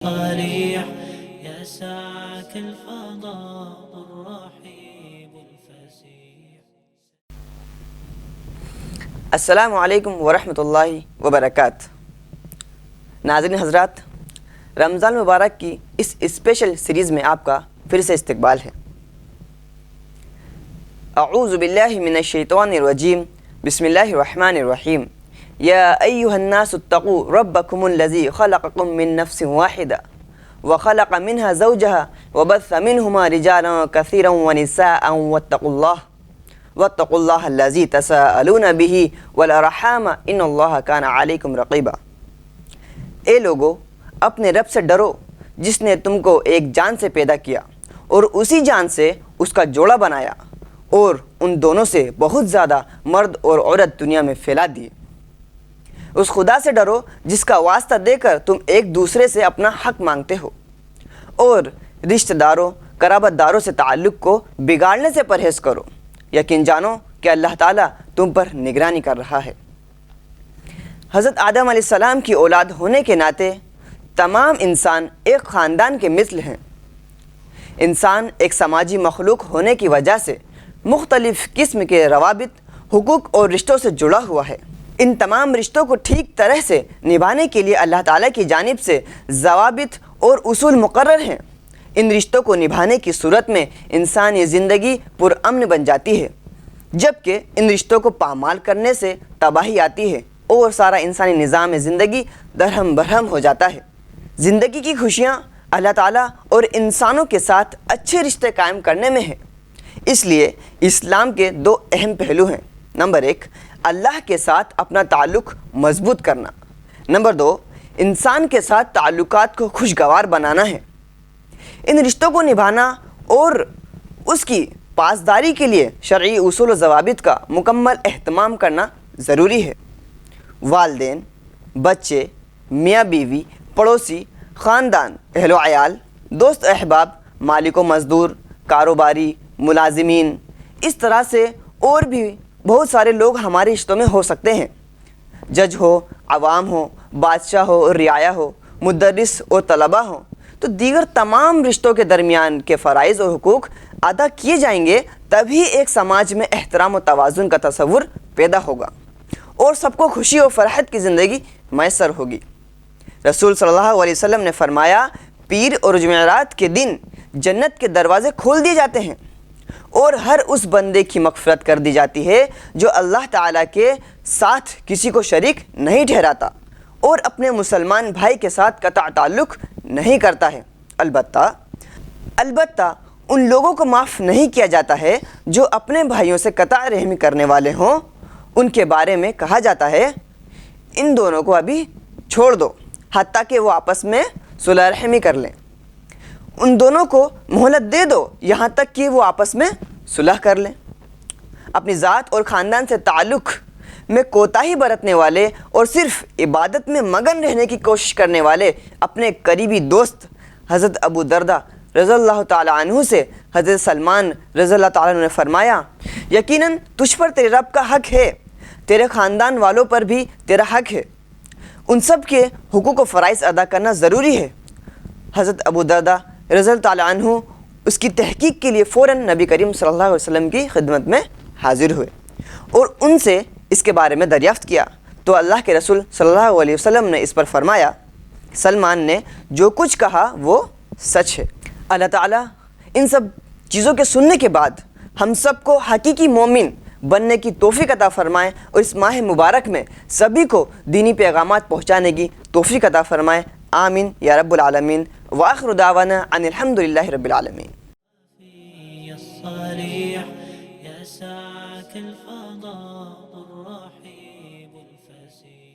صريح يسعك الفضاء الرحيب الفسيح. السلام علیکم ورحمۃ اللہ وبرکاتہ. ناظرین حضرات، رمضان مبارک کی اس اسپیشل سیریز میں آپ کا پھر سے استقبال ہے. اعوذ باللہ من الشیطان الرجیم. بسم اللہ الرحمن الرحیم. یا ایہا الناس اتقوا ربکم الذی خلقکم من نفس واحدہ وخلق منها زوجها وبث منهما رجالا کثیرا ونساء واتقوا اللہ الذی تساءلون به والارحام ان اللہ کان علیکم رقیبا. اے لوگو، اپنے رب سے ڈرو جس نے تم کو ایک جان سے پیدا کیا اور اسی جان سے اس کا جوڑا بنایا، اور ان دونوں سے بہت زیادہ مرد اور عورت دنیا میں پھیلا دیے. اس خدا سے ڈرو جس کا واسطہ دے کر تم ایک دوسرے سے اپنا حق مانگتے ہو، اور رشتہ داروں قرابت داروں سے تعلق کو بگاڑنے سے پرہیز کرو. یقین جانو کہ اللہ تعالیٰ تم پر نگرانی کر رہا ہے. حضرت آدم علیہ السلام کی اولاد ہونے کے ناطے تمام انسان ایک خاندان کے مثل ہیں. انسان ایک سماجی مخلوق ہونے کی وجہ سے مختلف قسم کے روابط، حقوق اور رشتوں سے جڑا ہوا ہے. ان تمام رشتوں کو ٹھیک طرح سے نبھانے کے لیے اللہ تعالیٰ کی جانب سے ضوابط اور اصول مقرر ہیں. ان رشتوں کو نبھانے کی صورت میں انسانی زندگی پرامن بن جاتی ہے، جبکہ ان رشتوں کو پامال کرنے سے تباہی آتی ہے اور سارا انسانی نظام زندگی درہم برہم ہو جاتا ہے. زندگی کی خوشیاں اللہ تعالیٰ اور انسانوں کے ساتھ اچھے رشتے قائم کرنے میں ہیں. اس لیے اسلام کے دو اہم پہلو ہیں. نمبر 1، اللہ کے ساتھ اپنا تعلق مضبوط کرنا. نمبر 2، انسان کے ساتھ تعلقات کو خوشگوار بنانا ہے. ان رشتوں کو نبھانا اور اس کی پاسداری کے لیے شرعی اصول و ضوابط کا مکمل اہتمام کرنا ضروری ہے. والدین، بچے، میاں بیوی، پڑوسی، خاندان، اہل و عیال، دوست احباب، مالک و مزدور، کاروباری، ملازمین، اس طرح سے اور بھی بہت سارے لوگ ہمارے رشتوں میں ہو سکتے ہیں. جج ہو، عوام ہو، بادشاہ ہو اور رعایا ہو، مدرس اور طلبہ ہوں، تو دیگر تمام رشتوں کے درمیان کے فرائض اور حقوق ادا کیے جائیں گے، تبھی ایک سماج میں احترام و توازن کا تصور پیدا ہوگا اور سب کو خوشی و فرحت کی زندگی میسر ہوگی. رسول صلی اللہ علیہ وسلم نے فرمایا، پیر اور جمعرات کے دن جنت کے دروازے کھول دیے جاتے ہیں اور ہر اس بندے کی مغفرت کر دی جاتی ہے جو اللہ تعالیٰ کے ساتھ کسی کو شریک نہیں ٹھہراتا اور اپنے مسلمان بھائی کے ساتھ قطع تعلق نہیں کرتا ہے. البتہ ان لوگوں کو معاف نہیں کیا جاتا ہے جو اپنے بھائیوں سے قطع رحمی کرنے والے ہوں. ان کے بارے میں کہا جاتا ہے، ان دونوں کو ابھی چھوڑ دو حتیٰ کہ وہ آپس میں صلح رحمی کر لیں. ان دونوں کو مہلت دے دو یہاں تک کہ وہ آپس میں صلح کر لیں. اپنی ذات اور خاندان سے تعلق میں کوتاہی برتنے والے اور صرف عبادت میں مگن رہنے کی کوشش کرنے والے اپنے قریبی دوست حضرت ابو دردہ رضی اللہ تعالیٰ عنہ سے حضرت سلمان رضی اللہ تعالیٰ عنہ نے فرمایا، یقیناً تجھ پر تیرے رب کا حق ہے، تیرے خاندان والوں پر بھی تیرا حق ہے. ان سب کے حقوق و فرائض ادا کرنا ضروری ہے. حضرت ابو دردہ رضی اللہ تعالیٰ عنہ اس کی تحقیق کے لیے فوراً نبی کریم صلی اللہ علیہ وسلم کی خدمت میں حاضر ہوئے اور ان سے اس کے بارے میں دریافت کیا. تو اللہ کے رسول صلی اللہ علیہ وسلم نے اس پر فرمایا، سلمان نے جو کچھ کہا وہ سچ ہے. اللہ تعالیٰ ان سب چیزوں کے سننے کے بعد ہم سب کو حقیقی مومن بننے کی توفیق عطا فرمائے اور اس ماہ مبارک میں سبھی کو دینی پیغامات پہنچانے کی توفیق عطا فرمائے. آمین یا رب العالمین. وآخر دعوانا ان الحمد للہ رب العالمین. الصريح يسعك الفضاء الرحيب الفسيح.